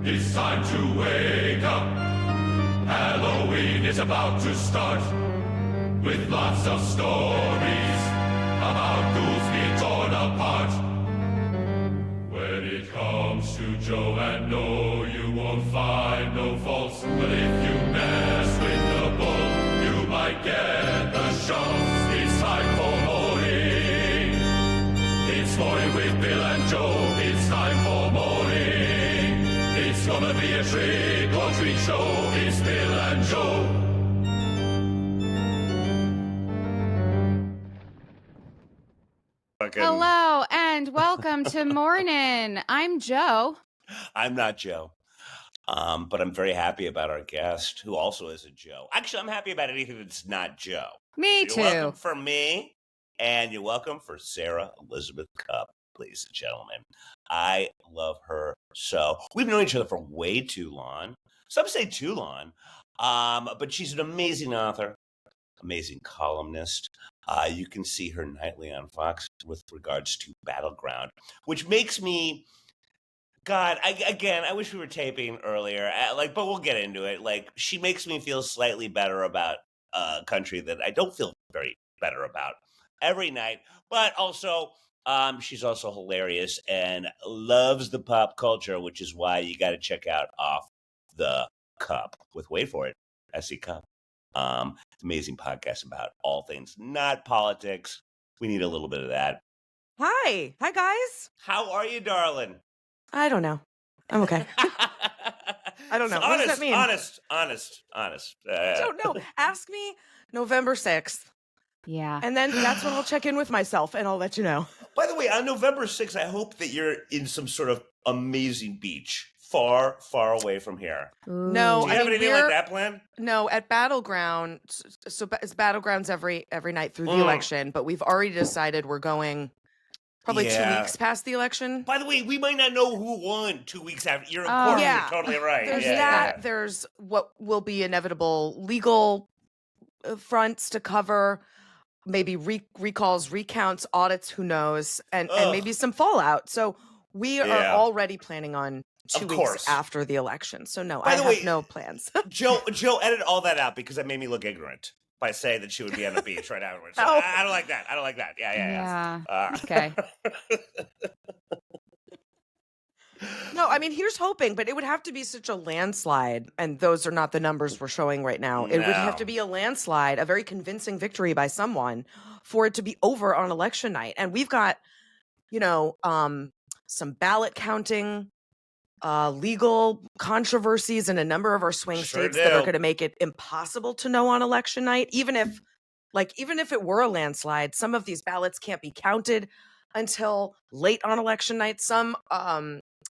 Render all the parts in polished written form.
It's time to wake up. Halloween is about to start, with lots of stories about ghouls being torn apart. When it comes to Joanne, no, you won't find no faults. But if you mess with the bull, you might get the shocks. It's time for Morning. It's Morning with Bill and Joe. It's time for Morning. It's gonna be a trick or treat show. It's Bill and Joe. Hello and welcome to Mornin. I'm Joe. I'm not Joe, but I'm very happy about our guest, who also is a Joe. Actually, I'm happy about anything that's not Joe. Me So too. you're welcome for me, and you're welcome for Sarah Elizabeth Cupp, ladies and gentlemen. I love her so. We've known each other for way too long. Some say too long, but she's an amazing author, amazing columnist. You can see her nightly on Fox with regards to Battleground, which makes me, God, I wish we were taping earlier, but we'll get into it. Like, she makes me feel slightly better about a country that I don't feel very better about every night. But also, she's also hilarious and loves the pop culture, which is why you got to check out Off the Cup with, wait for it, S.E. Cupp. It's an amazing podcast about all things, not politics. We need a little bit of that. Hi guys. How are you, darling? I don't know. I'm okay. I don't know. What does that mean? Honest. I don't know. Ask me November 6th. Yeah. And then that's when I'll check in with myself and I'll let you know. By the way, on November 6th, I hope that you're in some sort of amazing beach far, far away from here. Ooh. No, Do you have anything like that planned? No, at Battleground. So it's Battlegrounds every night through the election, but we've already decided we're going probably 2 weeks past the election. By the way, we might not know who won 2 weeks after. You're important. Yeah. You're totally right. There's that. There's what will be inevitable legal fronts to cover, maybe recalls, recounts, audits, who knows, and maybe some fallout. So we are already planning on 2 weeks after the election. So no, I have no plans. Joe, edit all that out because that made me look ignorant by saying that she would be on the beach right afterwards. So I don't like that. Yeah. Okay. No, I mean, here's hoping, but it would have to be such a landslide, and those are not the numbers we're showing right now. It would have to be a landslide, a very convincing victory by someone for it to be over on election night. And we've got, some ballot counting, legal controversies in a number of our swing states that are going to make it impossible to know on election night. Even if it were a landslide, some of these ballots can't be counted until late on election night. Some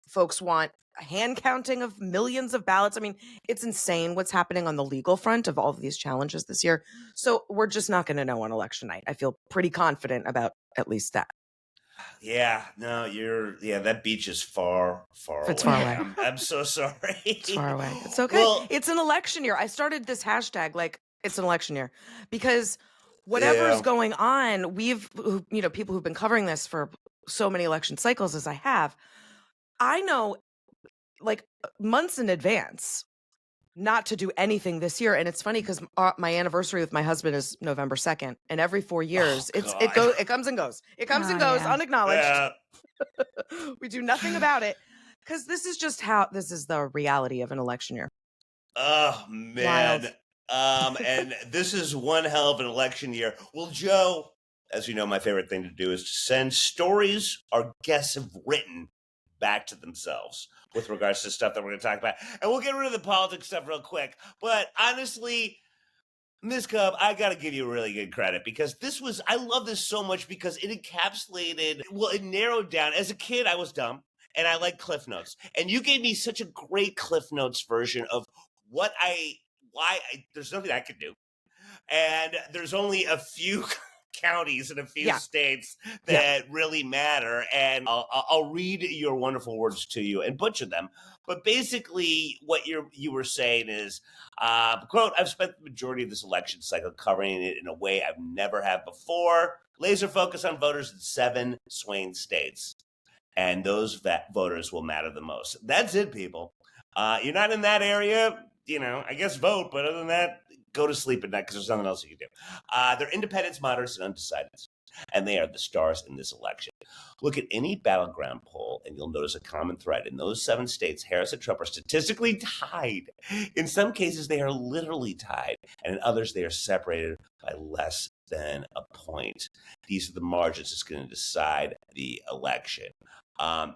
folks want a hand counting of millions of ballots. I mean, it's insane what's happening on the legal front of all of these challenges this year. So we're just not going to know on election night. I feel pretty confident about at least that. Yeah, no, that beach is far away. It's far away. I'm so sorry. It's far away. It's okay. Well, it's an election year. I started this hashtag like it's an election year because whatever's going on, people who've been covering this for so many election cycles as I have, I know like months in advance not to do anything this year. And it's funny because my anniversary with my husband is November 2nd. And every 4 years, it comes and goes. It comes and goes, unacknowledged. Yeah. We do nothing about it because this is the reality of an election year. Oh, man. And this is one hell of an election year. Well, Joe, as you know, my favorite thing to do is to send stories our guests have written back to themselves with regards to stuff that we're going to talk about. And we'll get rid of the politics stuff real quick. But honestly, Ms. Cupp, I got to give you really good credit because I love this so much because it encapsulated, it narrowed down. As a kid, I was dumb and I like Cliff Notes. And you gave me such a great Cliff Notes version of there's nothing I could do. And there's only a few counties in a few states that really matter. And I'll read your wonderful words to you and butcher them. But basically what you were saying is, quote, I've spent the majority of this election cycle covering it in a way I've never had before. Laser focus on voters in 7 swing states. And those voters will matter the most. That's it, people. You're not in that area, I guess vote, but other than that, go to sleep at night because there's nothing else you can do. They're independents, moderates, and undecideds, and they are the stars in this election. Look at any battleground poll, and you'll notice a common thread. In those 7 states, Harris and Trump are statistically tied. In some cases, they are literally tied, and in others, they are separated by less than a point. These are the margins that's going to decide the election.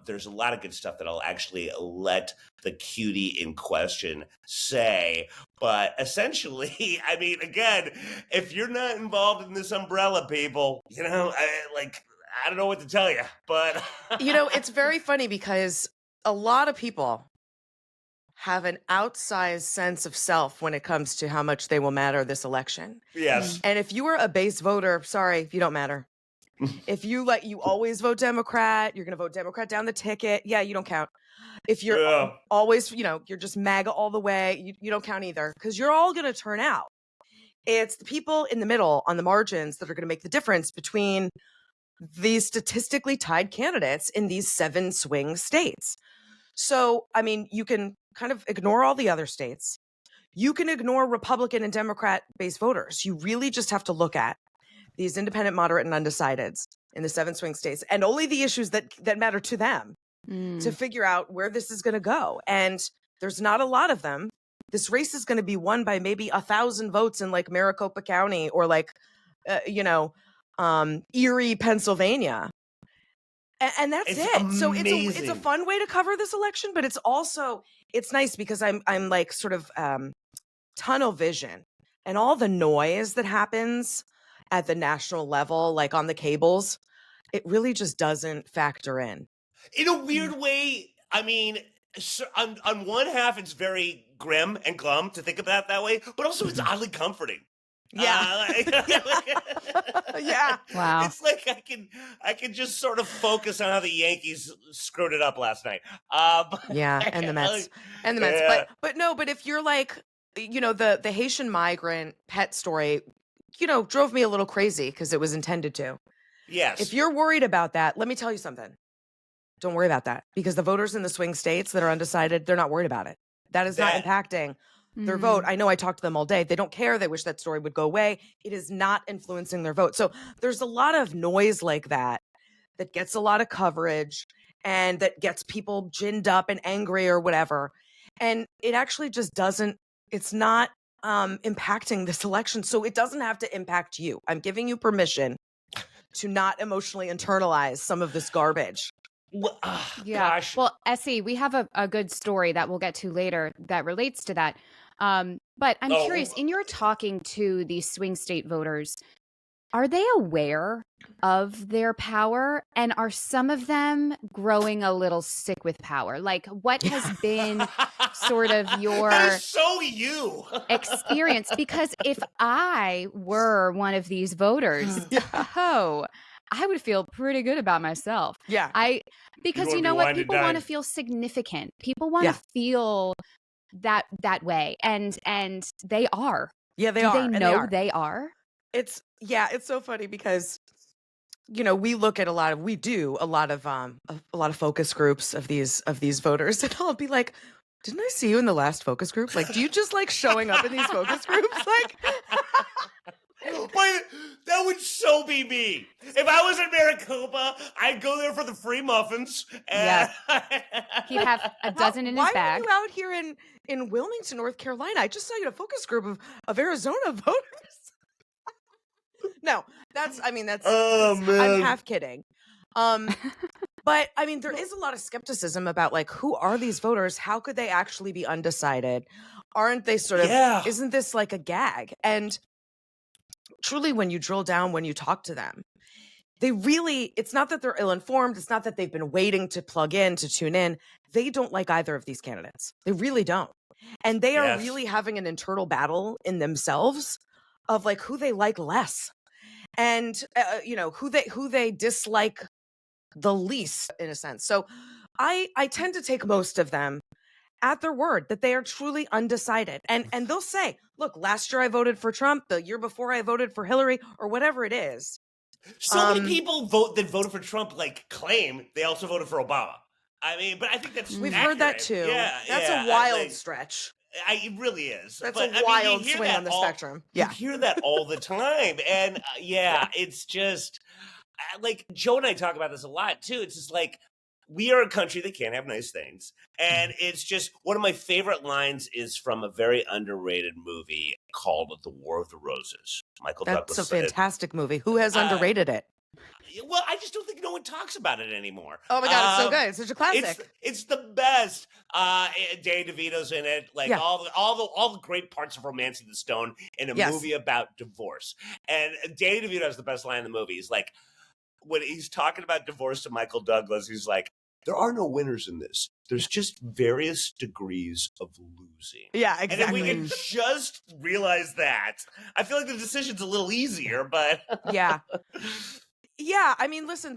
There's a lot of good stuff that I'll actually let the cutie in question say. But essentially, I mean, again, if you're not involved in this umbrella, people, I don't know what to tell you. But, it's very funny because a lot of people have an outsized sense of self when it comes to how much they will matter this election. Yes. And if you are a base voter, sorry, you don't matter. If you always vote Democrat, you're going to vote Democrat down the ticket. Yeah, you don't count. If you're always, you're just MAGA all the way, you don't count either because you're all going to turn out. It's the people in the middle on the margins that are going to make the difference between these statistically tied candidates in these 7 swing states. So, I mean, you can kind of ignore all the other states. You can ignore Republican and Democrat-based voters. You really just have to look at these independent, moderate, and undecideds in the 7 swing states, and only the issues that matter to them to figure out where this is going to go. And there's not a lot of them. This race is going to be won by maybe 1,000 votes in Maricopa County or Erie, Pennsylvania. And that's it. Amazing. So it's a fun way to cover this election, but it's nice because I'm sort of tunnel vision and all the noise that happens at the national level, like on the cables, it really just doesn't factor in. In a weird way, I mean, on one half, it's very grim and glum to think about it that way, but also it's oddly comforting. Yeah. Yeah. Wow. It's like I can just sort of focus on how the Yankees screwed it up last night. Yeah, and the Mets. And the Mets. Yeah. But if you're the Haitian migrant pet story, drove me a little crazy because it was intended to. Yes. If you're worried about that, let me tell you something. Don't worry about that because the voters in the swing states that are undecided, they're not worried about it. That is not impacting their vote. I know I talked to them all day. They don't care. They wish that story would go away. It is not influencing their vote. So there's a lot of noise like that gets a lot of coverage and that gets people ginned up and angry or whatever. And it actually just it's not impacting this election. So it doesn't have to impact you. I'm giving you permission to not emotionally internalize some of this garbage. Well, Yeah. gosh. Well, Essie, we have a good story that we'll get to later that relates to that. But I'm curious, in your talking to these swing state voters, are they aware of their power? And are some of them growing a little sick with power? Like, what has been sort of your That is so you experience? Because if I were one of these voters, I would feel pretty good about myself. Yeah. Because You you wanna know be what? winded People want to down. feel significant. People want to feel that way. And they are. Yeah, they Do are. they and know they are? It's so funny because we look at a lot of focus groups of these voters, and I'll be like, didn't I see you in the last focus group? Like, do you just like showing up in these focus groups? Like, But that would so be me. If I was in Maricopa, I'd go there for the free muffins. And He'd have a dozen in his why bag. are you out here in Wilmington, North Carolina? I just saw you in a focus group of Arizona voters. No, that's Oh, man. I'm half kidding. But I mean, there is a lot of skepticism about who are these voters? How could they actually be undecided? Aren't they sort of, isn't this like a gag? And truly, when you drill down, when you talk to them, it's not that they're ill-informed. It's not that they've been waiting to plug in, to tune in. They don't like either of these candidates. They really don't. And they are really having an internal battle in themselves of who they like less. And who they dislike the least, in a sense. So I tend to take most of them at their word that they are truly undecided. And they'll say, look, last year I voted for Trump, the year before I voted for Hillary, or whatever it is. So many people that voted for Trump claim they also voted for Obama. I mean, but I think that's We've accurate. heard that too. Yeah, that's a wild stretch. It really is. That's but, a wild you hear swing that on the all, spectrum. You hear that all the time. And it's just like Joe and I talk about this a lot too. It's just like, we are a country that can't have nice things. And it's just one of my favorite lines is from a very underrated movie called The War of the Roses. Michael Douglas. That's a fantastic movie. Who has underrated it? Well, I just don't think no one talks about it anymore. Oh my God, it's so good. It's such a classic. It's the best. Danny DeVito's in it. Like all the great parts of Romancing the Stone in a movie about divorce. And Danny DeVito has the best line in the movie. He's like, when he's talking about divorce to Michael Douglas, he's like, there are no winners in this. There's just various degrees of losing. Yeah, exactly. And if we can just realize that, I feel like the decision's a little easier, but yeah. Yeah, I mean, listen,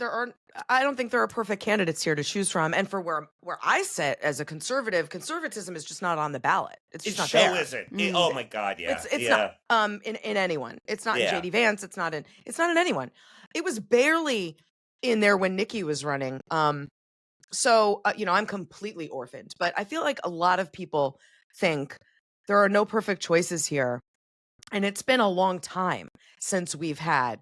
I don't think there are perfect candidates here to choose from. And for where I sit as a conservative, conservatism is just not on the ballot. It's just not there. Isn't. Oh my God, yeah. It's not in anyone. It's not in JD Vance. It's not in anyone. It was barely in there when Nikki was running. So I'm completely orphaned, but I feel like a lot of people think there are no perfect choices here. And it's been a long time since we've had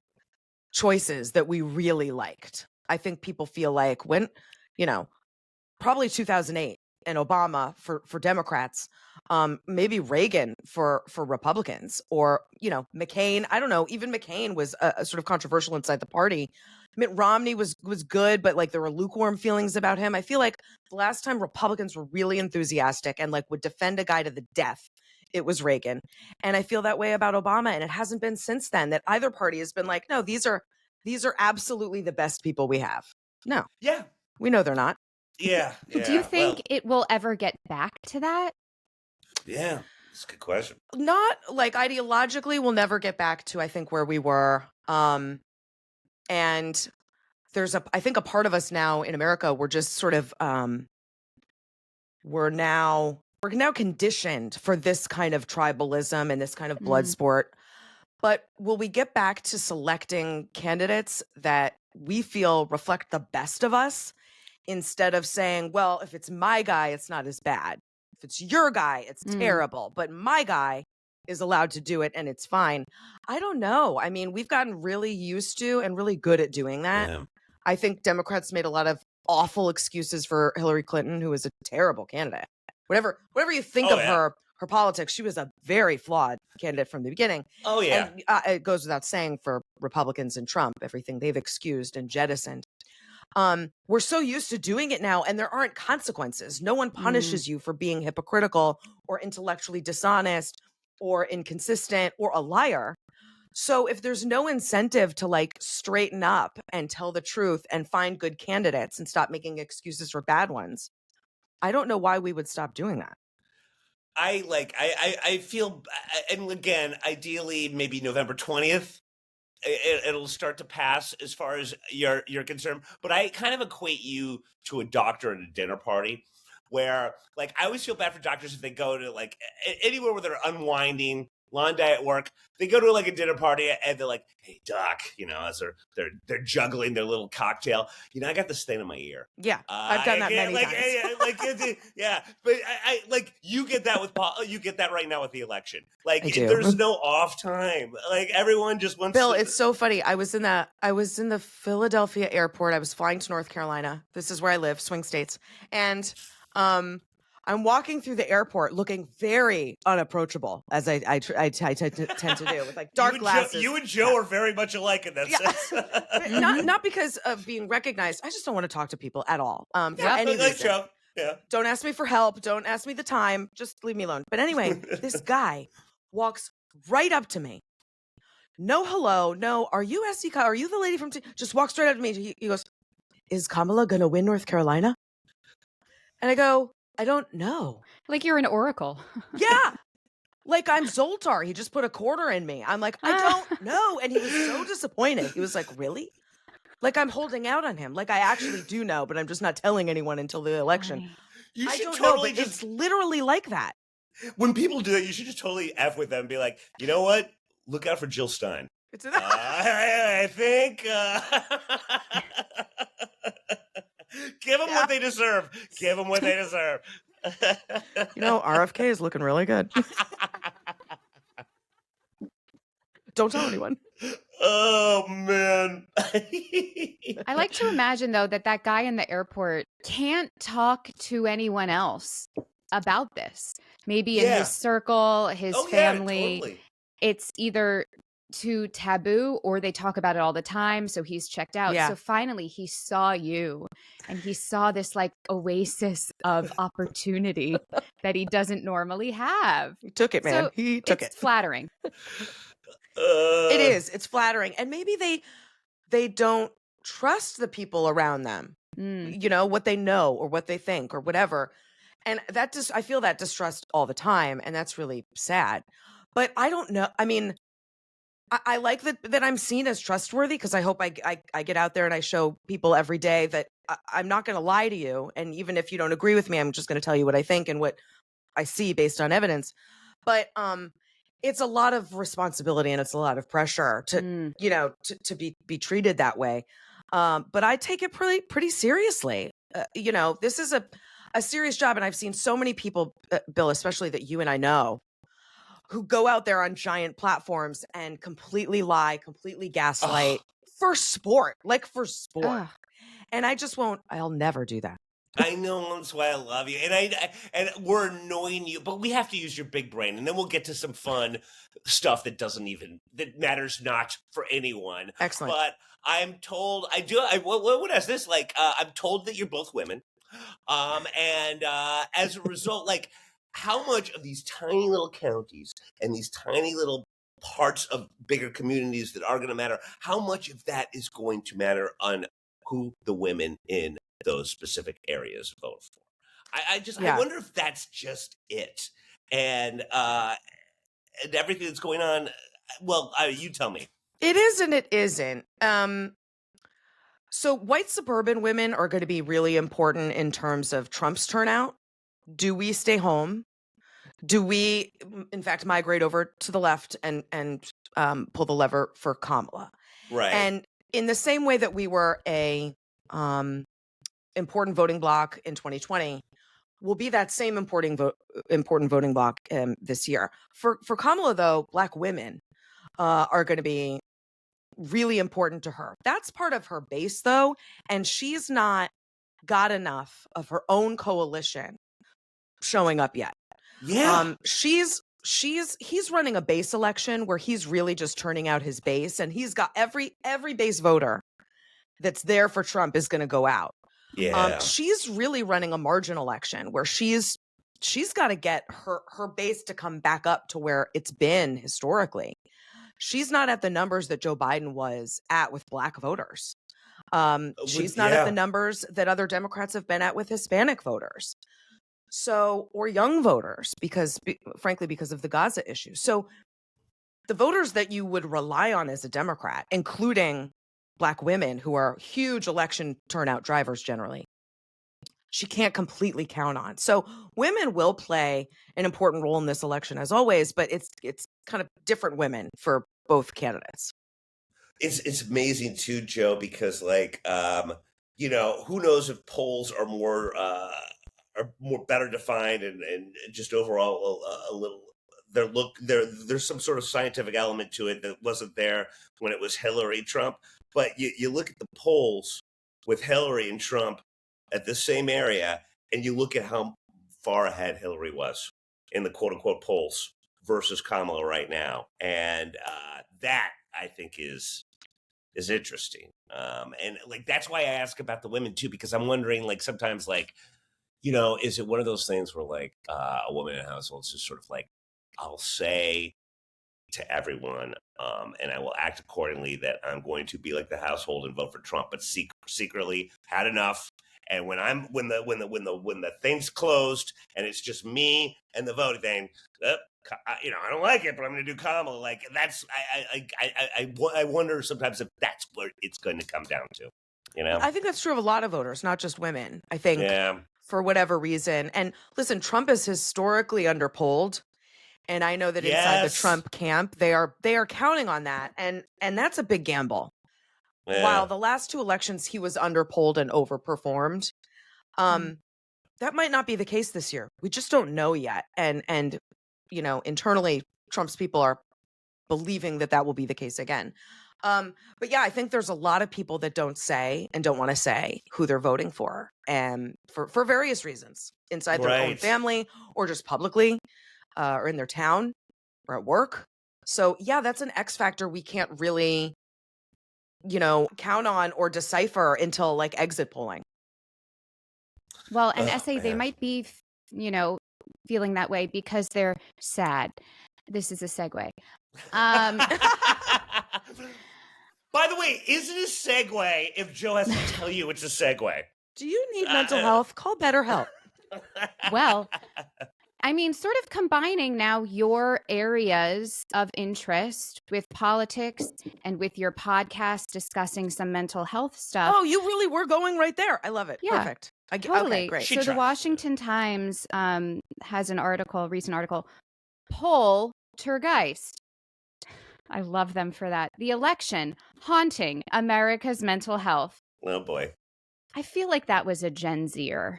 choices that we really liked. I think people feel like when, probably 2008 and Obama for Democrats, maybe Reagan for Republicans, or, McCain. I don't know. Even McCain was a sort of controversial inside the party. Mitt Romney was good, but like there were lukewarm feelings about him. I feel like the last time Republicans were really enthusiastic and like would defend a guy to the death, it was Reagan. And I feel that way about Obama. And it hasn't been since then that either party has been like, no, these are absolutely the best people we have. No. Yeah. We know they're not. Yeah. Do you think it will ever get back to that? Yeah. That's a good question. Not like ideologically, we'll never get back to, I think, where we were. And there's I think a part of us now in America, we're just sort of, we're now conditioned for this kind of tribalism and this kind of blood sport. But will we get back to selecting candidates that we feel reflect the best of us instead of saying, well, if it's my guy, it's not as bad. If it's your guy, it's terrible. But my guy is allowed to do it and it's fine. I don't know. I mean, we've gotten really used to and really good at doing that. Yeah. I think Democrats made a lot of awful excuses for Hillary Clinton, who was a terrible candidate. Whatever you think of her politics, she was a very flawed candidate from the beginning. Oh, yeah. And it goes without saying for Republicans and Trump, everything they've excused and jettisoned. We're so used to doing it now, and there aren't consequences. No one punishes you for being hypocritical or intellectually dishonest or inconsistent or a liar. So if there's no incentive to like straighten up and tell the truth and find good candidates and stop making excuses for bad ones, I don't know why we would stop doing that. I feel, and again, ideally maybe November 20th, it'll start to pass as far as you're concerned. But I kind of equate you to a doctor at a dinner party where, like, I always feel bad for doctors if they go to, like, anywhere where they're unwinding, long day at work. They go to, like, a dinner party and they're like, hey, doc, as they're juggling their little cocktail. I got this thing in my ear. Yeah, I've done that many times. Yeah, but I like, you get that with you get that right now with the election. Like, there's no off time. Like, everyone just wants Bill, it's so funny. I was in the Philadelphia airport. I was flying to North Carolina. This is where I live, swing states. And I'm walking through the airport looking very unapproachable, as I tend to do, with like dark glasses. You and Joe are very much alike in that sense. not because of being recognized. I just don't want to talk to people at all. For any like reason. Joe. Yeah. Don't ask me for help. Don't ask me the time. Just leave me alone. But anyway, this guy walks right up to me. No hello. No, are you SC? Are you the lady from? Just walks right up to me. He goes, "Is Kamala gonna win North Carolina?" And I go, I don't know. Like you're an oracle. Yeah. Like I'm Zoltar. He just put a quarter in me. I'm like, I don't know. And he was so disappointed. He was like, really? Like I'm holding out on him. Like I actually do know, but I'm just not telling anyone until the election. I don't know, but it's literally like that. When people do that, you should just totally F with them and be like, you know what? Look out for Jill Stein. It's I think... Give them what they deserve. Give them what they deserve. RFK is looking really good. Don't tell anyone. Oh, man. I like to imagine, though, that guy in the airport can't talk to anyone else about this. Maybe in his circle, his family. Yeah, totally. It's either too taboo or they talk about it all the time. So he's checked out. Yeah. So finally he saw you and he saw this like oasis of opportunity that he doesn't normally have. He took it, man. So he took it. It's flattering. It is. It's flattering. And maybe they don't trust the people around them, what they know or what they think or whatever. And I feel that distrust all the time. And that's really sad. But I don't know. I mean, I like that I'm seen as trustworthy because I hope I get out there and I show people every day that I'm not going to lie to you. And even if you don't agree with me, I'm just going to tell you what I think and what I see based on evidence. But it's a lot of responsibility and it's a lot of pressure to to be treated that way. But I take it pretty seriously. This is a serious job, and I've seen so many people, Bill, especially that you and I know, who go out there on giant platforms and completely lie, completely gaslight for sport. And I just won't. I'll never do that. I know, that's why I love you, and we're annoying you, but we have to use your big brain, and then we'll get to some fun stuff that matters not for anyone. Excellent. But I'm told I would ask this, I'm told that you're both women, and as a result, how much of these tiny little counties and these tiny little parts of bigger communities that are going to matter, how much of that is going to matter on who the women in those specific areas vote for? I wonder if that's just it. And everything that's going on, well, you tell me. It is and it isn't. So white suburban women are going to be really important in terms of Trump's turnout. Do we stay home? Do we, in fact, migrate over to the left and pull the lever for Kamala? Right. And in the same way that we were a important voting bloc in 2020, will be that same important voting bloc this year. For Kamala, though, Black women are going to be really important to her. That's part of her base, though, and she's not got enough of her own coalition showing up yet. Yeah. He's running a base election where he's really just turning out his base, and he's got every base voter that's there for Trump is going to go out. Yeah. She's really running a margin election where she's got to get her base to come back up to where it's been historically. She's not at the numbers that Joe Biden was at with Black voters. She's not at the numbers that other Democrats have been at with Hispanic voters. So, or young voters, frankly, because of the Gaza issue. So the voters that you would rely on as a Democrat, including Black women who are huge election turnout drivers generally, she can't completely count on. So women will play an important role in this election as always, but it's kind of different women for both candidates. It's amazing too, Joe, because who knows if polls are more better defined and just overall a little there's some sort of scientific element to it that wasn't there when it was Hillary Trump. But you look at the polls with Hillary and Trump at the same area, and you look at how far ahead Hillary was in the quote unquote polls versus Kamala right now. And that I think is interesting. And that's why I ask about the women too, because I'm wondering sometimes is it one of those things where a woman in a household is just sort of I'll say to everyone, and I will act accordingly, that I'm going to be like the household and vote for Trump, but secretly had enough. And when the thing's closed and it's just me and the voting thing, I don't like it, but I'm going to do Kamala. That's I wonder sometimes if that's what it's going to come down to. I think that's true of a lot of voters, not just women. I think for whatever reason. And listen, Trump is historically underpolled. And I know that inside the Trump camp, they are counting on that. And that's a big gamble. while the last 2 elections he was underpolled and overperformed, that might not be the case this year. We just don't know yet. And you know, internally, Trump's people are believing that will be the case again. But yeah, I think there's a lot of people that don't say and don't want to say who they're voting for, and for various reasons inside their own family or just publicly, or in their town or at work. So yeah, that's an X factor we can't really, you know, count on or decipher until like exit polling. Well, and SA, they might be, you know, feeling that way because they're sad. This is a segue. By the way, is it a segue if Joe has to tell you it's a segue? Do you need mental health? Call BetterHelp. Well, I mean, sort of combining now your areas of interest with politics and with your podcast discussing some mental health stuff. Oh, you really were going right there. I love it. Yeah, perfect. Totally. Okay, great. So the Washington Times has an article, recent article, Poltergeist. I love them for that. The election haunting America's mental health. Oh boy. I feel like that was a Gen Zer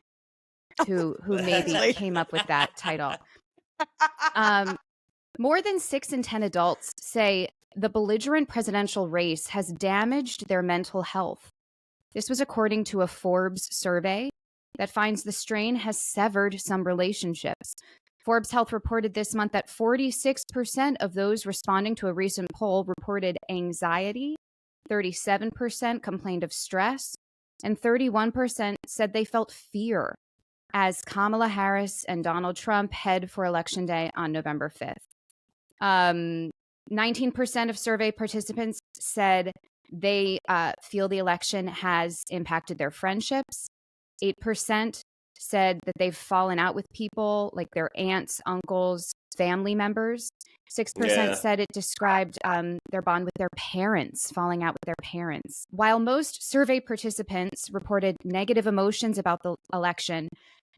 who maybe came up with that title. More than 6 in 10 adults say the belligerent presidential race has damaged their mental health. This was according to a Forbes survey that finds the strain has severed some relationships. Forbes Health reported this month that 46% of those responding to a recent poll reported anxiety, 37% complained of stress, and 31% said they felt fear as Kamala Harris and Donald Trump head for Election Day on November 5th. 19% of survey participants said they feel the election has impacted their friendships. 8% said that they've fallen out with people like their aunts, uncles, family members. 6% said it described their bond with their parents, falling out with their parents. While most survey participants reported negative emotions about the election,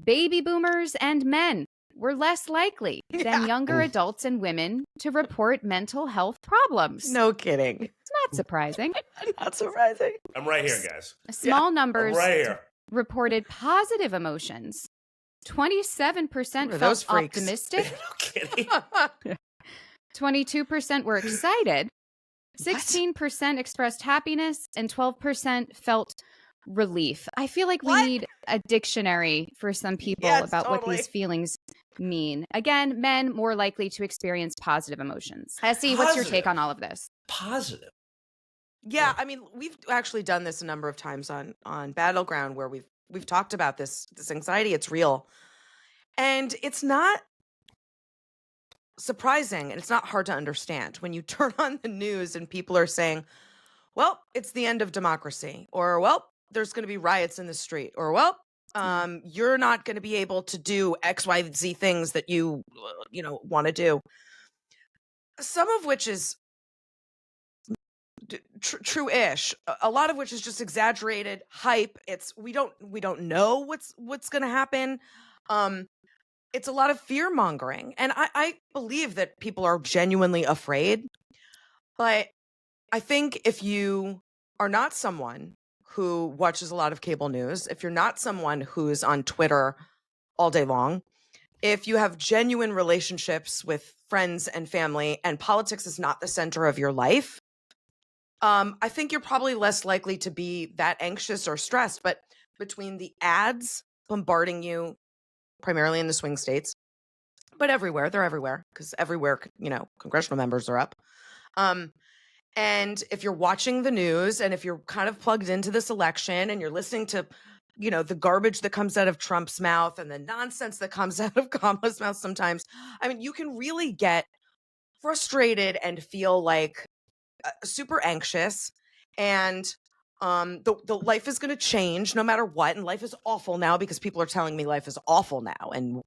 baby boomers and men were less likely than younger adults and women to report mental health problems. No kidding. It's not surprising. Not surprising. I'm right here, guys. Small numbers I'm right here. reported positive emotions. 27% felt optimistic. No kidding. 22% were excited. 16% expressed happiness, and 12% felt relief. I feel like we need a dictionary for some people about what these feelings mean. Again, men more likely to experience positive emotions. Essie, what's your take on all of this? Positive. Yeah, I mean, we've actually done this a number of times on Battleground where we've talked about this anxiety. It's real. And it's not surprising and it's not hard to understand when you turn on the news and people are saying, well, it's the end of democracy, or well, there's going to be riots in the street, or well, you're not going to be able to do XYZ things that you want to do. Some of which is true-ish, a lot of which is just exaggerated hype. It's we don't know what's going to happen. It's a lot of fear mongering, and I believe that people are genuinely afraid. But I think if you are not someone who watches a lot of cable news, if you're not someone who's on Twitter all day long, if you have genuine relationships with friends and family, and politics is not the center of your life, I think you're probably less likely to be that anxious or stressed. But between the ads bombarding you, primarily in the swing states, but everywhere, they're everywhere, because everywhere, congressional members are up. And if you're watching the news and if you're kind of plugged into this election and you're listening to, the garbage that comes out of Trump's mouth and the nonsense that comes out of Kamala's mouth sometimes, I mean, you can really get frustrated and feel like super anxious, and the life is going to change no matter what, and life is awful now because people are telling me life is awful now, and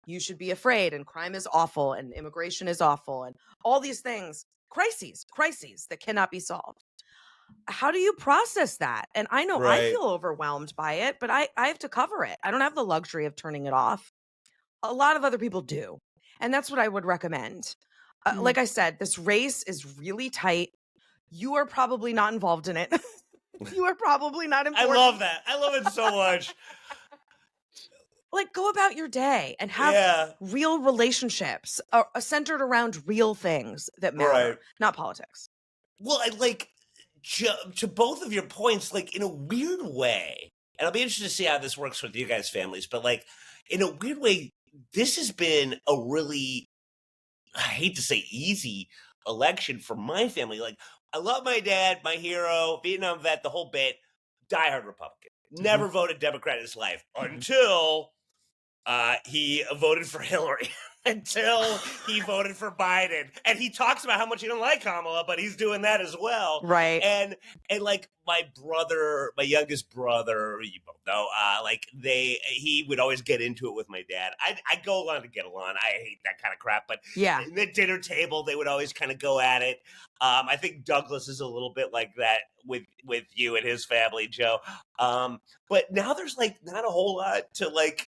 you should be afraid, and crime is awful, and immigration is awful, and all these things, crises that cannot be solved. How do you process that? And I know I feel overwhelmed by it, but I have to cover it. I don't have the luxury of turning it off. A lot of other people do, and that's what I would recommend. Like I said, this race is really tight. you are probably not involved in it. You are probably not important. I love that. I love it so much. Like, go about your day and have real relationships centered around real things that matter, not politics. Well, I like to both of your points, like in a weird way, and I'll be interested to see how this works with you guys' families, but like in a weird way, this has been a really, I hate to say easy election for my family. Like, I love my dad, my hero, Vietnam vet, the whole bit, diehard Republican. Never voted Democrat in his life until he voted for Hillary. Until he voted for Biden. And he talks about how much he don't like Kamala, but he's doing that as well. Right. And like my brother, my youngest brother, you both know, like he would always get into it with my dad. I go along to get along. I hate that kind of crap, but in the dinner table, they would always kind of go at it. I think Douglas is a little bit like that with you and his family, Joe. But now there's like not a whole lot to like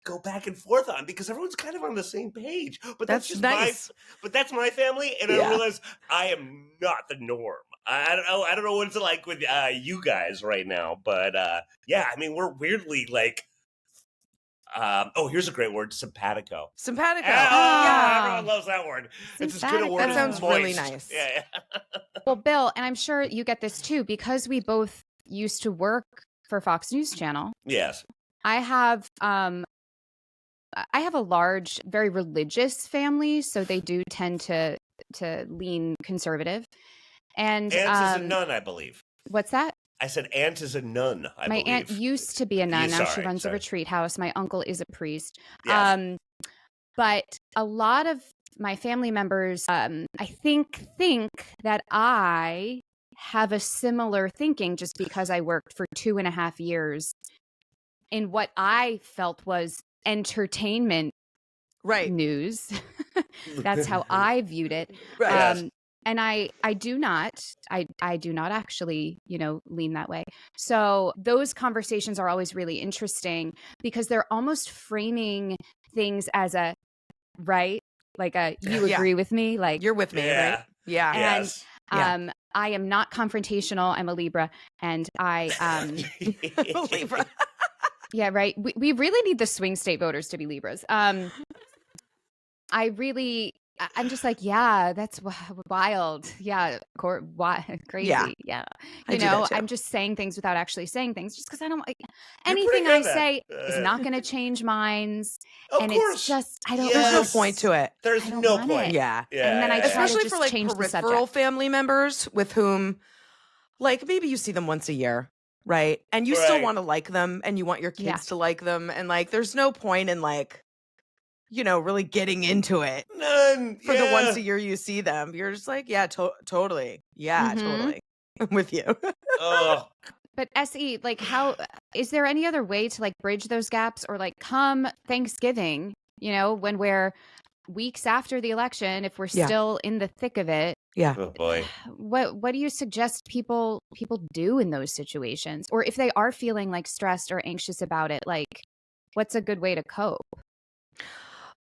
go back and forth on because everyone's kind of on the same page. But that's just nice. That's my family, and I realize I am not the norm. I don't know what it's like with you guys right now, but yeah, I mean, we're weirdly like. Here's a great word: simpatico. Simpatico. Everyone loves that word. It's as good a word. That as sounds moist. really nice. Yeah. Well, Bill, and I'm sure you get this too, because we both used to work for Fox News Channel. Yes. I have a large, very religious family, so they do tend to lean conservative. And Aunt is a nun, I believe. What's that? I said aunt is a nun, I believe. My aunt used to be a nun. Now she runs a retreat house. My uncle is a priest. Yes. But a lot of my family members, I think that I have a similar thinking just because I worked for 2.5 years in what I felt was entertainment news. That's how I viewed it. Right. And I do not actually, lean that way. So those conversations are always really interesting because they're almost framing things as a right, like a you agree with me, like you're with me, right? Yeah. And I am not confrontational. I'm a Libra, and I Libra. Yeah, right. We really need the swing state voters to be Libras. I'm just like, yeah, that's wild. Yeah, crazy. Yeah. I'm just saying things without actually saying things just because I don't anything I say is not going to change minds. Of course. It's just, I don't There's no point to it. There's no point. Yeah. And then I try especially to just for like change peripheral family members with whom, like, maybe you see them once a year. Right. And you still want to like them and you want your kids to like them. And like, there's no point in like, really getting into it. None. For the once a year you see them. You're just like, totally. Yeah, totally. I'm with you. But SE, like, how is there any other way to like bridge those gaps or like come Thanksgiving, when we're weeks after the election, if we're still in the thick of it? Yeah. Oh boy. What do you suggest people do in those situations? Or if they are feeling like stressed or anxious about it, like what's a good way to cope?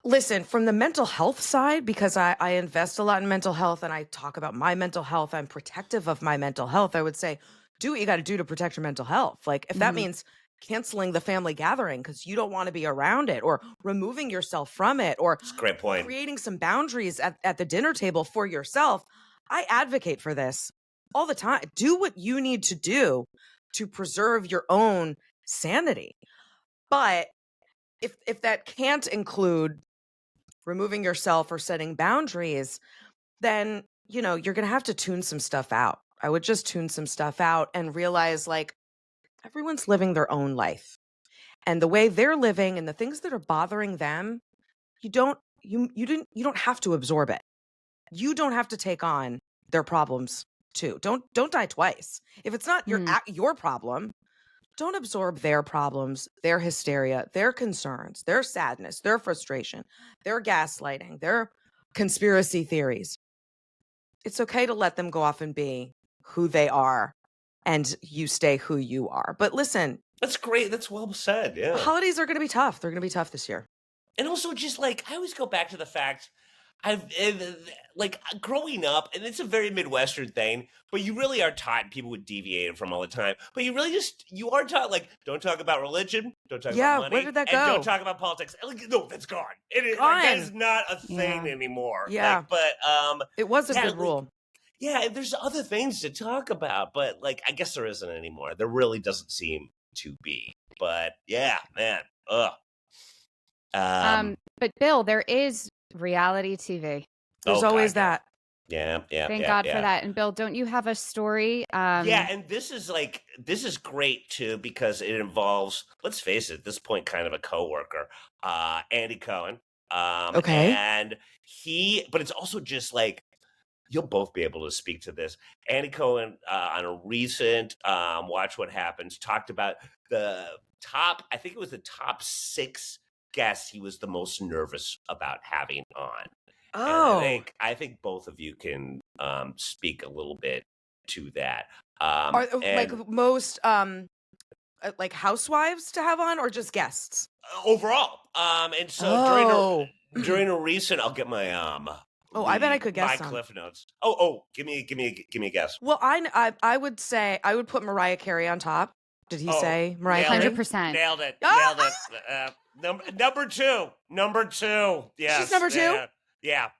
Listen, from the mental health side, because I invest a lot in mental health and I talk about my mental health, I'm protective of my mental health. I would say, do what you got to do to protect your mental health. Like if that means canceling the family gathering because you don't want to be around it or removing yourself from it or that's a great point. Creating some boundaries at the dinner table for yourself. I advocate for this all the time. Do what you need to do to preserve your own sanity. But if that can't include removing yourself or setting boundaries, then, you're going to have to tune some stuff out. I would just tune some stuff out and realize like everyone's living their own life and the way they're living and the things that are bothering them, you don't have to absorb it. You don't have to take on their problems too. Don't die twice. If it's not your problem, don't absorb their problems, their hysteria, their concerns, their sadness, their frustration, their gaslighting, their conspiracy theories. It's okay to let them go off and be who they are and you stay who you are. But listen. That's great. That's well said. Yeah. Holidays are going to be tough. They're going to be tough this year. And also just like, I always go back to the fact, like growing up, and it's a very Midwestern thing, but you really are taught, and people would deviate from all the time, but you are taught, like, don't talk about religion, don't talk about money, where did that and don't go? talk about politics. Like, no, that's gone. Like, Gone. that is not a thing anymore. Yeah. Like, but it was a good rule. Yeah, there's other things to talk about, but like, I guess there isn't anymore. There really doesn't seem to be. But yeah, man. Ugh. But Bill, there is reality TV. There's always that. Yeah. Thank God for that. And Bill, don't you have a story? Yeah, and this is great too, because it involves, let's face it, at this point, kind of a coworker, Andy Cohen. Okay. And but it's also just like, you'll both be able to speak to this. Andy Cohen, on a recent Watch What Happens, talked about I think it was the top 6 guests he was the most nervous about having on. Oh. And I think both of you can speak a little bit to that. Are like most like housewives to have on, or just guests? Overall. And so during a recent, I'll get my I bet I could guess my some. Cliff Notes. Give me a guess. Well, I would say I would put Mariah Carey on top. Did he say Mariah Carey? 100%. Nailed it. Ah! Nailed it. Number two. Yes. She's number 2? Yeah.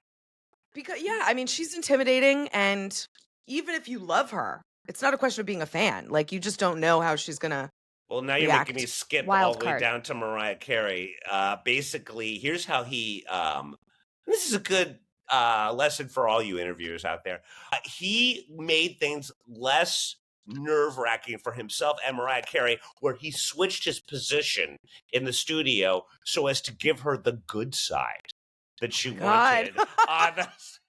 Because I mean, she's intimidating, and even if you love her, it's not a question of being a fan. Like, you just don't know how she's gonna. Well, now you're making me skip all the way down to Mariah Carey. Basically, here's how he. This is a good lesson for all you interviewers out there. He made things less nerve-wracking for himself and Mariah Carey, where he switched his position in the studio so as to give her the good side that she wanted. That's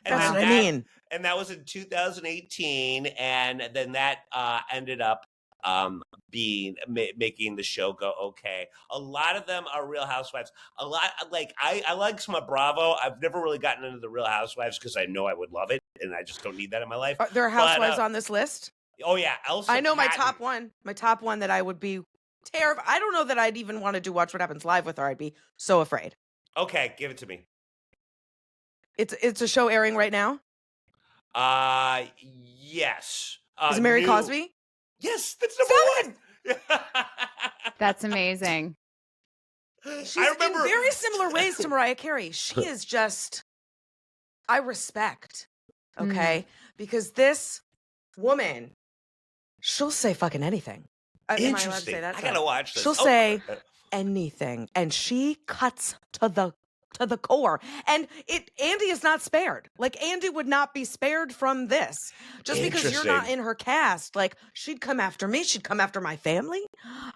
what I mean. And that was in 2018, and then that ended up making the show go okay. A lot of them are Real Housewives. A lot, like, I like some of Bravo. I've never really gotten into the Real Housewives because I know I would love it, and I just don't need that in my life. Are there housewives on this list? Oh yeah, Elsa. I know Patton. my top one that I would be terrified. I don't know that I'd even want to do Watch What Happens live with her. I'd be so afraid. Okay, give it to me. It's a show airing right now. Yes. Is it Mary Cosby? Yes, that's number 1. That's amazing. She's in very similar ways to Mariah Carey. She is just, I respect, okay? Because this woman, she'll say fucking anything. Am I allowed to say that? I gotta watch this. She'll say anything, and she cuts to the core. And Andy is not spared. Like, Andy would not be spared from this. Just because you're not in her cast. Like, she'd come after me. She'd come after my family.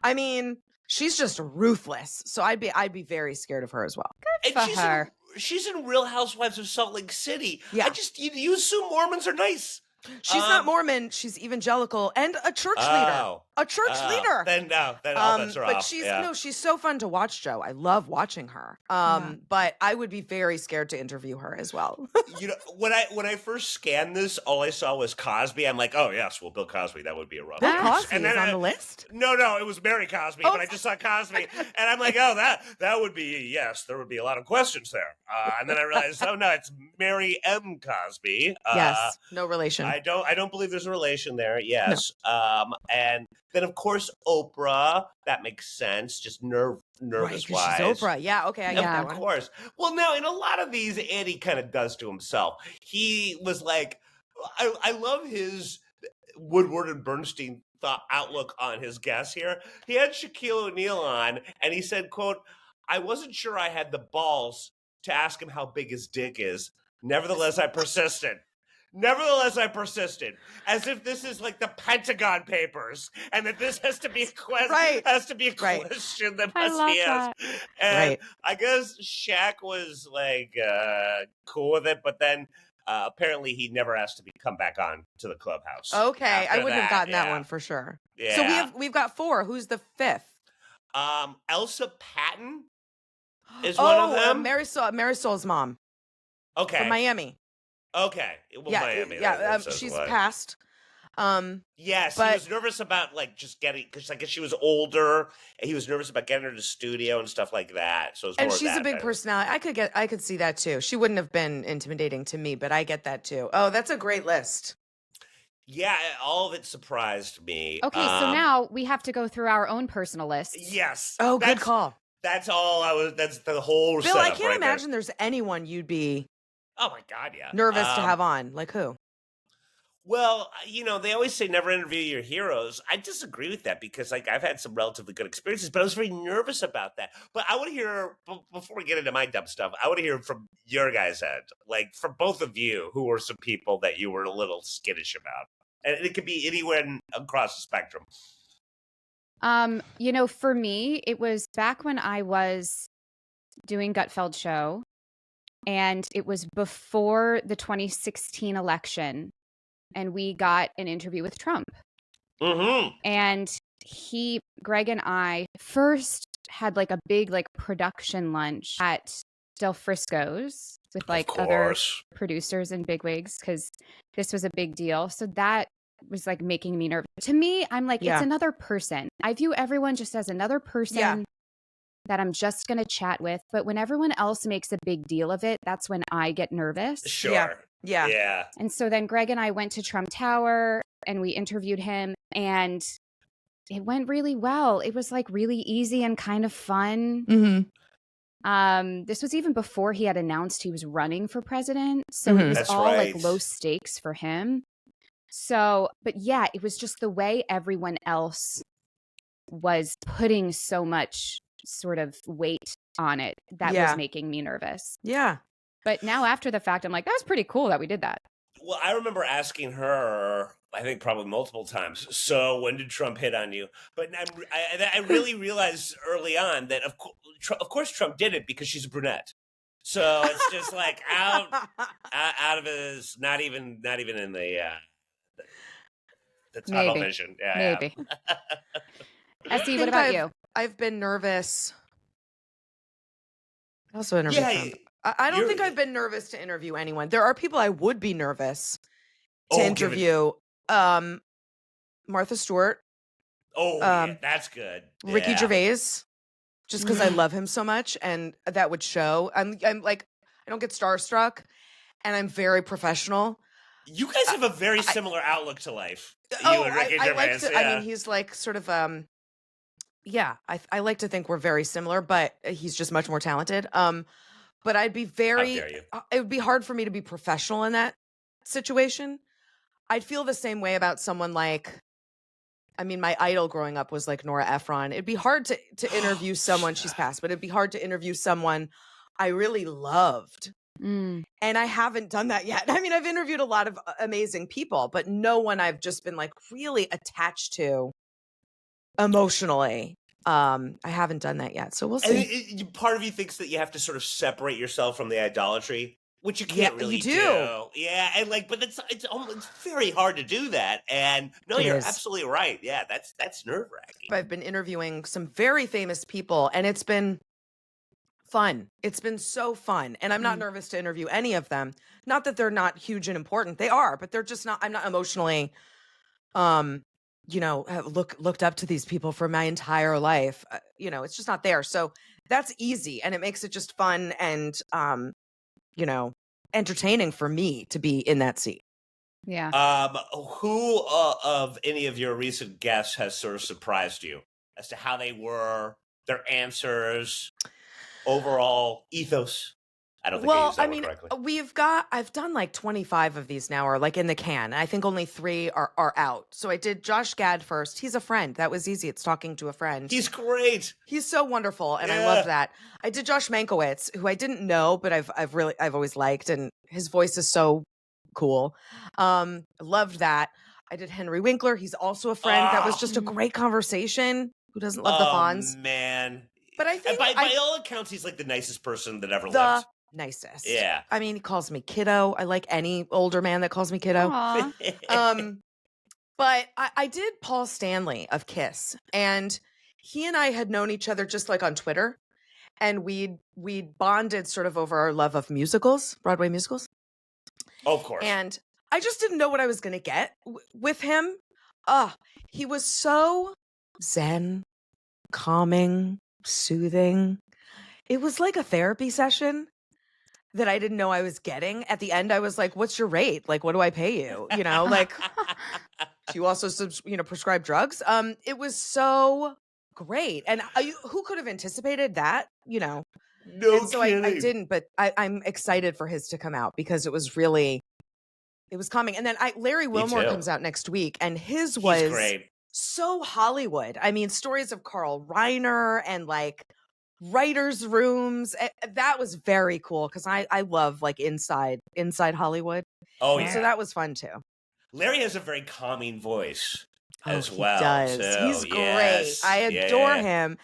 I mean, she's just ruthless. So I'd be very scared of her as well. Good for her. She's in Real Housewives of Salt Lake City. Yeah. You assume Mormons are nice. She's not Mormon. She's evangelical and a church leader. A church leader. Then all bets are but off. she's so fun to watch, Joe. I love watching her. But I would be very scared to interview her as well. You know, when I first scanned this, all I saw was Cosby. I'm like, oh yes, well, Bill Cosby, that would be a rough. Bill Cosby is on the list? No, it was Mary Cosby, but I just saw Cosby, and I'm like, oh, that would be, yes, there would be a lot of questions there. And then I realized, oh no, it's Mary M. Cosby. Yes, no relation. I don't believe there's a relation there. Yes. No. And then of course Oprah. That makes sense. Just nervous wise. She's Oprah. Yeah. Okay. I get that one. Of course. Well, now in a lot of these, Andy kind of does to himself. He was like, I love his Woodward and Bernstein outlook on his guests here. He had Shaquille O'Neal on, and he said, "quote I wasn't sure I had the balls to ask him how big his dick is. Nevertheless, I persisted." As if this is like the Pentagon Papers, and that this has to be a question. Has to be a question that must be asked. And I guess Shaq was like cool with it, but then apparently he never asked to come back on to the Clubhouse. Okay, I wouldn't have gotten that one for sure. Yeah. So we've got 4. Who's the 5th? Elsa Patton is one of them. Marisol's mom. Okay, from Miami. Okay. Well, Miami. She's passed. Yes, but he was nervous about like just getting because I guess she was older, and he was nervous about getting her to the studio and stuff like that. So it's and more of she's a that big kind of- personality. I could see that too. She wouldn't have been intimidating to me, but I get that too. Oh, that's a great list. Yeah, all of it surprised me. Okay, so now we have to go through our own personal lists. Yes. Oh, good call. That's all I was. That's the whole. Bill, I setup can't right imagine there's anyone you'd be there. Oh my god, yeah. nervous to have on. Like who? Well, they always say never interview your heroes. I disagree with that because, like, I've had some relatively good experiences, but I was very nervous about that. But I want to hear, before we get into my dumb stuff, I want to hear from your guys' end, like, from both of you, who were some people that you were a little skittish about. And it could be anywhere across the spectrum. For me, it was back when I was doing Gutfeld Show, and it was before the 2016 election. And we got an interview with Trump. Mm-hmm. And Greg and I first had like a big like production lunch at Del Frisco's with like other producers and bigwigs because this was a big deal. So that was like making me nervous. To me, I'm like, it's another person. I view everyone just as another person that I'm just going to chat with. But when everyone else makes a big deal of it, that's when I get nervous. Sure. Yeah. And so then Greg and I went to Trump Tower and we interviewed him, and it went really well. It was like really easy and kind of fun. Mm-hmm. This was even before he had announced he was running for president. So it was That's all right. like low stakes for him. So, but yeah, it was just the way everyone else was putting so much sort of weight on it that was making me nervous. Yeah. But now after the fact, I'm like, that was pretty cool that we did that. Well, I remember asking her, I think probably multiple times, so when did Trump hit on you? But I really realized early on that, of course, Trump did it because she's a brunette. So it's just like out of his, not even in the tunnel vision. Yeah, maybe. Essie, what about you? I've been nervous. I also interviewed Trump. I don't think I've been nervous to interview anyone. There are people I would be nervous to interview. Martha Stewart. That's good. Ricky Gervais, just because I love him so much, and that would show. I'm like, I don't get starstruck, and I'm very professional. You guys have a very similar outlook to life. You and Ricky Gervais. I mean, he's like sort of I like to think we're very similar, but he's just much more talented. But I'd be it would be hard for me to be professional in that situation. I'd feel the same way about someone like, I mean, my idol growing up was like Nora Ephron. It'd be hard to interview someone, she's passed, but it'd be hard to interview someone I really loved. And I haven't done that yet. I mean, I've interviewed a lot of amazing people, but no one I've just been like really attached to emotionally. I haven't done that yet, so we'll see. And part of you thinks that you have to sort of separate yourself from the idolatry, which you can't really do. Yeah, and like, but it's very hard to do that. And no, you're absolutely right. Yeah, that's nerve wracking. I've been interviewing some very famous people, and it's been fun. It's been so fun, and I'm not nervous to interview any of them. Not that they're not huge and important; they are, but they're just not. I'm not emotionally, have looked up to these people for my entire life. It's just not there. So that's easy, and it makes it just fun and entertaining for me to be in that seat. Yeah. Who of any of your recent guests has sort of surprised you as to how they were, their answers, overall ethos? I don't think I used that word correctly. I've done like 25 of these now, or like in the can. I think only 3 are out. So I did Josh Gad first. He's a friend. That was easy. It's talking to a friend. He's great. He's so wonderful, and I love that. I did Josh Mankiewicz, who I didn't know, but I've always liked, and his voice is so cool. Loved that. I did Henry Winkler. He's also a friend. That was just a great conversation. Who doesn't love the Fonz? Man. But I think by all accounts, he's like the nicest person that ever lived. Nicest. Yeah. I mean, he calls me kiddo. I like any older man that calls me kiddo. But I did Paul Stanley of Kiss, and he and I had known each other just like on Twitter, and we'd bonded sort of over our love of musicals, Broadway musicals. Of course. And I just didn't know what I was going to get with him. He was so zen, calming, soothing. It was like a therapy session that I didn't know I was getting. At the end, I was like, what's your rate? Like, what do I pay you? You know, like, do you also, prescribe drugs? It was so great. And who could have anticipated that, No and so kidding. I didn't, but I'm excited for his to come out because it was coming. And then Larry Wilmore comes out next week, and his was great. So Hollywood. I mean, stories of Carl Reiner and like writers' rooms. That was very cool because I love like inside Hollywood. Oh, and yeah. So that was fun too. Larry has a very calming voice as well. He does. Too. He's great. Yes. I adore him.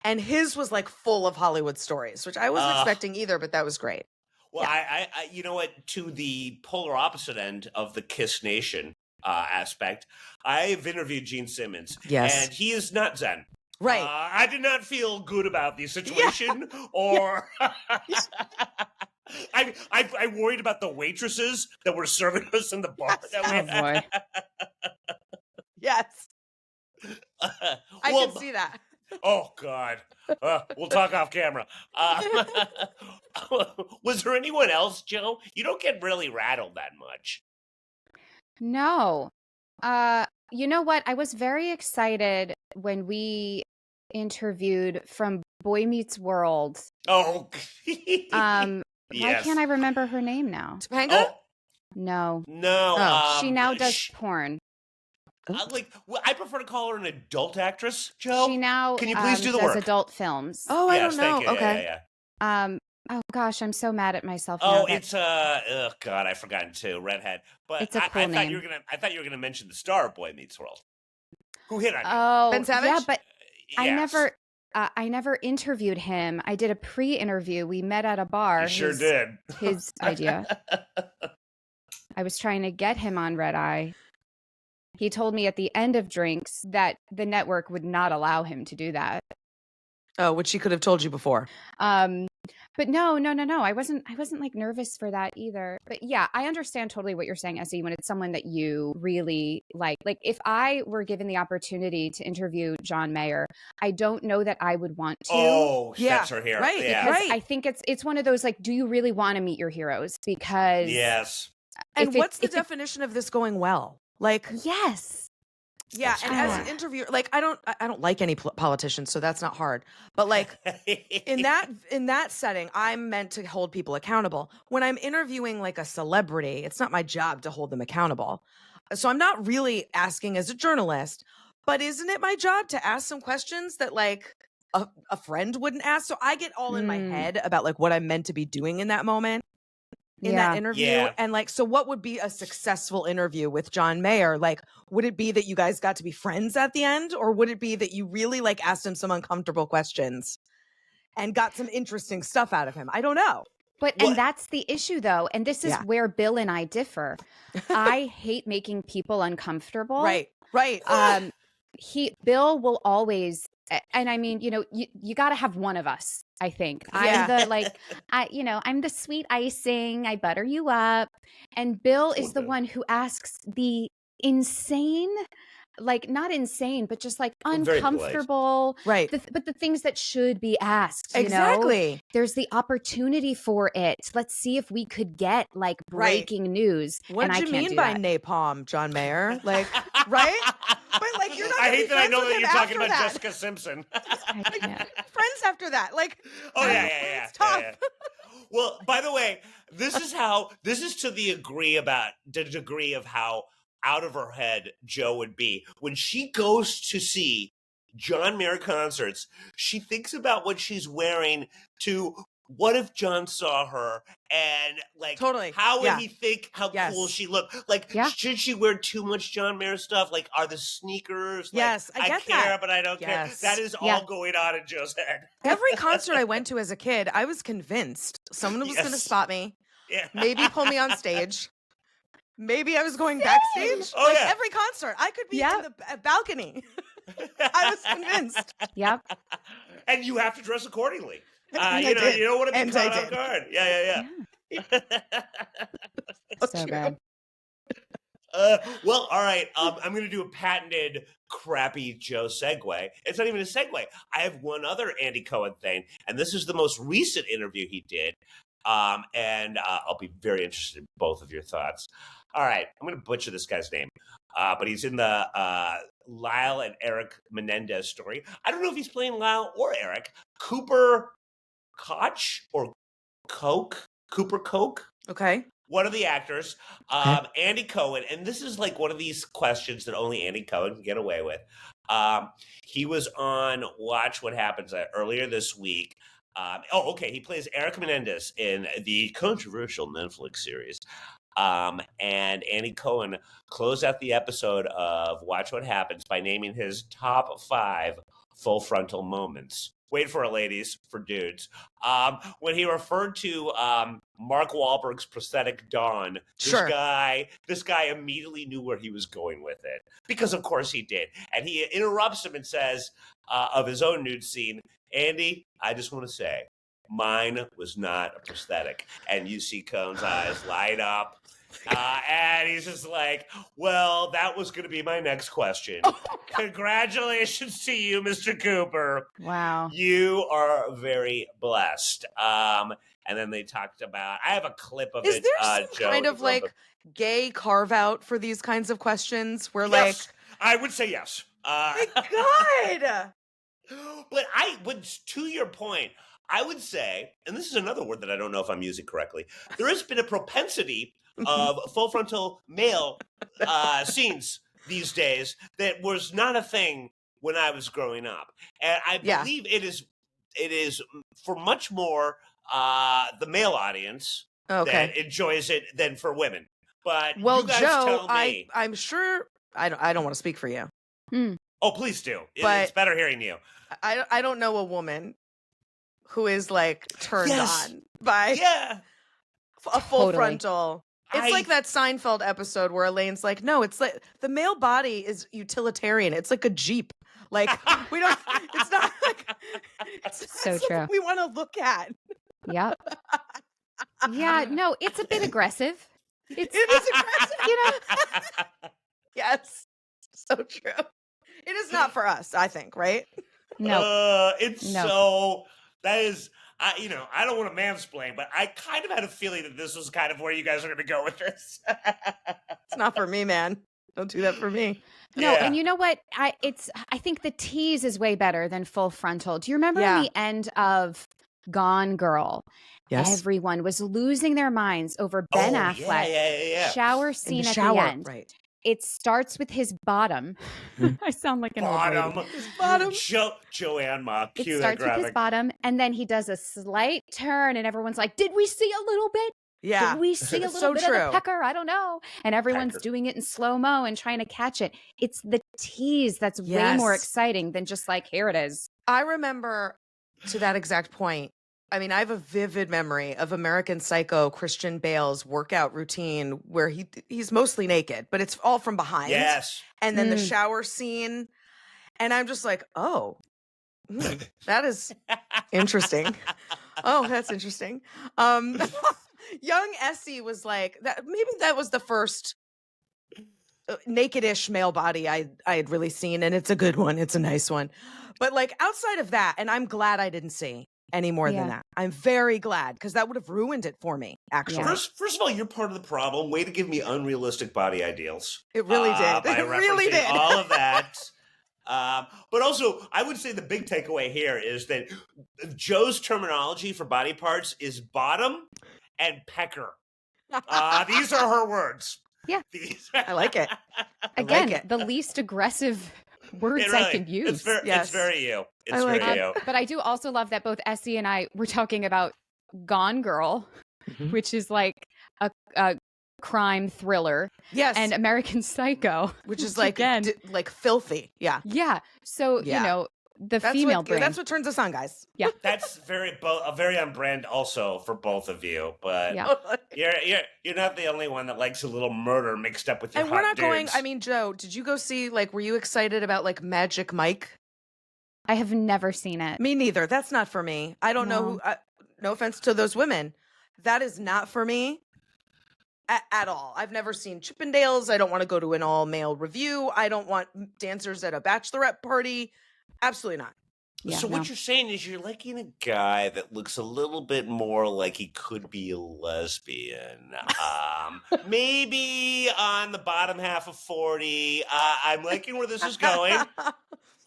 And his was like full of Hollywood stories, which I wasn't expecting either, but that was great. Well, I you know what? To the polar opposite end of the Kiss Nation aspect, I've interviewed Gene Simmons. Yes. And he is not zen. Right. I did not feel good about the situation, or I worried about the waitresses that were serving us in the bar. Oh boy. Yes. I can see that. Oh God. We'll talk off camera. Was there anyone else, Joe? You don't get really rattled that much. No. You know what? I was very excited when we interviewed from Boy Meets World. Oh. Why can't I remember her name now? Topanga? Oh, No. no. She now does porn. I prefer to call her an adult actress, Joe. She now can you please do the does work? adult films. Oh, I don't know. Thank you. Okay. Yeah. Oh gosh, I'm so mad at myself now. Oh, it's oh God, I've forgotten too. Redhead. But It's a cool I thought name. I thought you were gonna mention the star of Boy Meets World. Who hit on you? Oh, Ben Savage? yeah, but Yes. I never interviewed him. I did a pre-interview. We met at a bar. You sure did. His idea. I was trying to get him on Red Eye. He told me at the end of drinks that the network would not allow him to do that. Oh, which she could have told you before. But no. I wasn't like nervous for that either. But yeah, I understand totally what you're saying, Essie, when it's someone that you really like. Like if I were given the opportunity to interview John Mayer, I don't know that I would want to. Oh, that's her here. Right. Yeah. Because I think it's one of those like, do you really want to meet your heroes? Because Yes. And what's the definition of this going well? Like, yes. Yeah, That's and true. as an interviewer, like I don't like any politicians, so that's not hard. But like in that setting, I'm meant to hold people accountable. When I'm interviewing like a celebrity, it's not my job to hold them accountable. So I'm not really asking as a journalist, but isn't it my job to ask some questions that like a friend wouldn't ask? So I get all in my head about like what I'm meant to be doing in that moment. In that interview. Yeah. And like, so what would be a successful interview with John Mayer? Like, would it be that you guys got to be friends at the end? Or would it be that you really like asked him some uncomfortable questions and got some interesting stuff out of him? I don't know. And that's the issue though. And this is where Bill and I differ. I hate making people uncomfortable. Right. Bill will always, and I mean, you got to have one of us. I think I'm I'm the sweet icing. I butter you up. And Bill is the one who asks the insane, like not insane, but just like uncomfortable, right? But the things that should be asked, exactly. There's the opportunity for it. Let's see if we could get like breaking news. What do you mean by napalm, John Mayer? Like, right? But like, you're not. I hate that I know that you're talking about that. Jessica Simpson. Friends after that, like. Oh yeah. It's tough. Yeah. Well, by the way, this is to the degree of how out of her head Joe would be when she goes to see John Mayer concerts. She thinks about what she's wearing to what if John saw her and like how would he think how cool she looked? Like should she wear too much John Mayer stuff? Like are the sneakers yes, like, I care that. But I don't care. That is all going on in Joe's head. Every concert I went to as a kid, I was convinced someone was going to spot me. Yeah. Maybe pull me on stage. Maybe I was going backstage. Oh, every concert. I could be in the balcony. I was convinced. Yep. And you have to dress accordingly. You don't want to be caught off guard. Yeah. So good. Well, all right. I'm going to do a patented crappy Joe segue. It's not even a segue. I have one other Andy Cohen thing, and this is the most recent interview he did. And I'll be very interested in both of your thoughts. All right, I'm going to butcher this guy's name, but he's in the Lyle and Eric Menendez story. I don't know if he's playing Lyle or Eric. Cooper Koch or Coke? Cooper Coke? Okay. One of the actors, Andy Cohen, and this is like one of these questions that only Andy Cohen can get away with. He was on Watch What Happens earlier this week. He plays Eric Menendez in the controversial Netflix series. And Andy Cohen closed out the episode of Watch What Happens by naming his top 5 full frontal moments. Wait for it, ladies, for dudes. When he referred to Mark Wahlberg's prosthetic Dawn, this guy immediately knew where he was going with it. Because, of course, he did. And he interrupts him and says, of his own nude scene, Andy, I just want to say, mine was not a prosthetic. And you see Cohen's eyes light up. And he's just like, well, that was going to be my next question. Congratulations to you, Mr. Cooper. Wow. You are very blessed. And then they talked about, I have a clip of Is it. there some kind of like gay carve out for these kinds of questions where yes, I would say yes. My God. But to your point, I would say, and this is another word that I don't know if I'm using correctly, there has been a propensity of full frontal male scenes these days that was not a thing when I was growing up. And I believe it is for much more the male audience that enjoys it than for women. But you guys Joe, tell me. I'm sure I don't want to speak for you. Oh, please do. But it's better hearing you. I don't know a woman who is like turned on by a full frontal. It's like that Seinfeld episode where Elaine's like, no, it's like the male body is utilitarian. It's like a Jeep. Like we don't, it's not like, it's so true. Like we want to look at. Yep. Yeah, no, it's a bit aggressive. It is aggressive. You know? Yes. So true. It is not for us, I think, right? No. That is, I don't want to mansplain, but I kind of had a feeling that this was kind of where you guys are going to go with this. It's not for me, man. Don't do that for me. No, and you know what? I think the tease is way better than full frontal. Do you remember in the end of Gone Girl? Yes. Everyone was losing their minds over Ben Affleck. Shower scene at the end. Right. It starts with his bottom. I sound like an old lady. His bottom. Joanne Ma, cue it starts with his bottom, and then he does a slight turn, and everyone's like, did we see a little bit? Yeah. Did we see a little bit of the pecker? I don't know. And everyone's doing it in slow-mo and trying to catch it. It's the tease that's way more exciting than just like, here it is. I remember, to that exact point, I mean, I have a vivid memory of American Psycho Christian Bale's workout routine where he's mostly naked, but it's all from behind. Yes. And then the shower scene. And I'm just like, that is interesting. Oh, that's interesting. Young Essie was like, that. Maybe that was the first naked-ish male body I had really seen. And it's a good one. It's a nice one. But like outside of that, and I'm glad I didn't see any more than that. I'm very glad because that would have ruined it for me, actually. First of all, you're part of the problem. Way to give me unrealistic body ideals. It really did. It really did. All of that. But also, I would say the big takeaway here is that Joe's terminology for body parts is bottom and pecker. These are her words. Yeah. I like it. Again, the least aggressive words I can use. It's very you. It's very you. But I do also love that both Essie and I were talking about Gone Girl, which is like a crime thriller. Yes. And American Psycho, which is like again like filthy. Yeah. Yeah. So you know that's female brain. That's what turns us on, guys. Yeah. That's very on brand also for both of you. But you're not the only one that likes a little murder mixed up with your. And we're not going. I mean, Joe, did you go see were you excited about Magic Mike? I have never seen it. Me neither. That's not for me. I don't know who. No offense to those women, that is not for me. at all. I've never seen Chippendales. I don't want to go to an all-male review. I don't want dancers at a bachelorette party. Absolutely not. Yeah, so what you're saying is you're liking a guy that looks a little bit more like he could be a lesbian. Maybe on the bottom half of 40. I'm liking where this is going.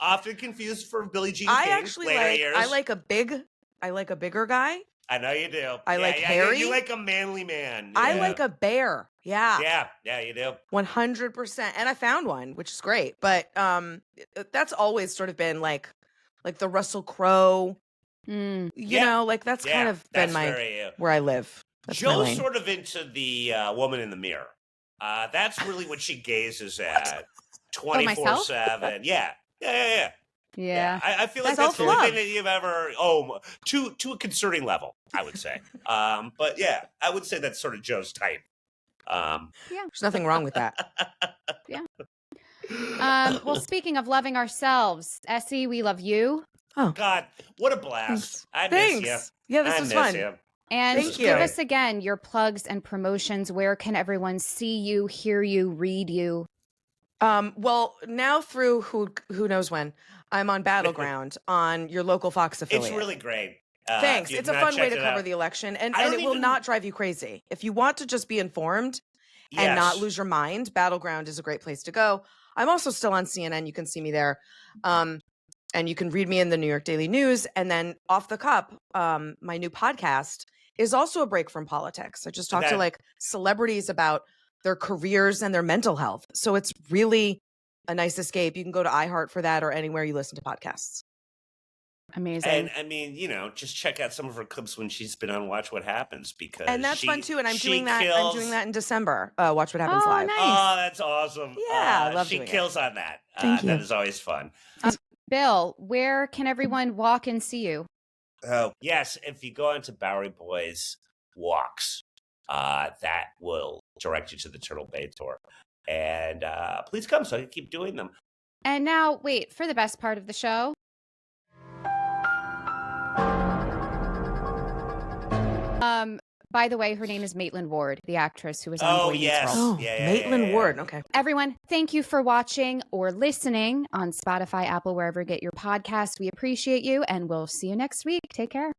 Often confused for Billie Jean King. I like a bigger guy. I know you do. I like hairy. You like a manly man. Yeah. I like a bear. Yeah. Yeah, you do. 100%. And I found one, which is great. But that's always sort of been like the Russell Crowe, you know, like that's kind of been where I live. That's Joe's sort of into the woman in the mirror. That's really what she gazes at 24/7. Yeah. I feel like that's the only thing that you've ever, to a concerning level, I would say. But yeah, I would say that's sort of Joe's type. There's nothing wrong with that. Yeah. Well, speaking of loving ourselves, Essie, we love you. Oh God, what a blast! I miss you. Yeah, this was fun. You. And give us again your plugs and promotions. Where can everyone see you, hear you, read you? Well, now through who knows when, I'm on Battleground on your local Fox affiliate. It's really great. Thanks. It's a fun way to cover the election, and it will not drive you crazy. If you want to just be informed and not lose your mind, Battleground is a great place to go. I'm also still on CNN. You can see me there. And you can read me in the New York Daily News. And then Off the Cup, my new podcast, is also a break from politics. I just talk to like celebrities about their careers and their mental health. So it's really a nice escape. You can go to iHeart for that or anywhere you listen to podcasts. Amazing. And I mean, you know, just check out some of her clips when she's been on Watch What Happens, because that's fun too. And I'm doing that in December. Watch What Happens live. Nice. Oh, that's awesome. Yeah, I love she kills on that. Thank you. That is always fun. Bill, where can everyone walk and see you? Oh, yes. If you go onto Bowery Boys Walks, that will direct you to the Turtle Bay tour. And please come so I can keep doing them. And now, wait, for the best part of the show. By the way, her name is Maitland Ward, the actress who was on Boy Meets World. Maitland Ward. Okay. Everyone, thank you for watching or listening on Spotify, Apple, wherever you get your podcast. We appreciate you, and we'll see you next week. Take care.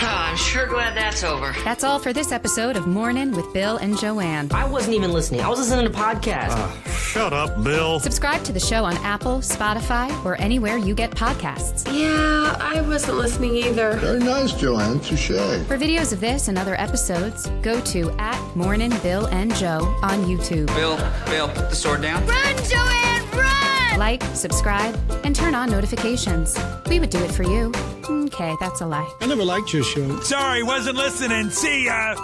I'm sure glad that's over. That's all for this episode of Mornin with Bill and Joanne. I wasn't even listening. I was listening to podcasts. Shut up, Bill. Subscribe to the show on Apple, Spotify, or anywhere you get podcasts. Yeah, I wasn't listening either. Very nice, Joanne. Touché. For videos of this and other episodes, go to @MorninBillAndJoe on YouTube. Bill, put the sword down. Run, Joanne, run! Like, subscribe, and turn on notifications. We would do it for you. Okay, that's a lie. I never liked your show. Sorry, wasn't listening. See ya!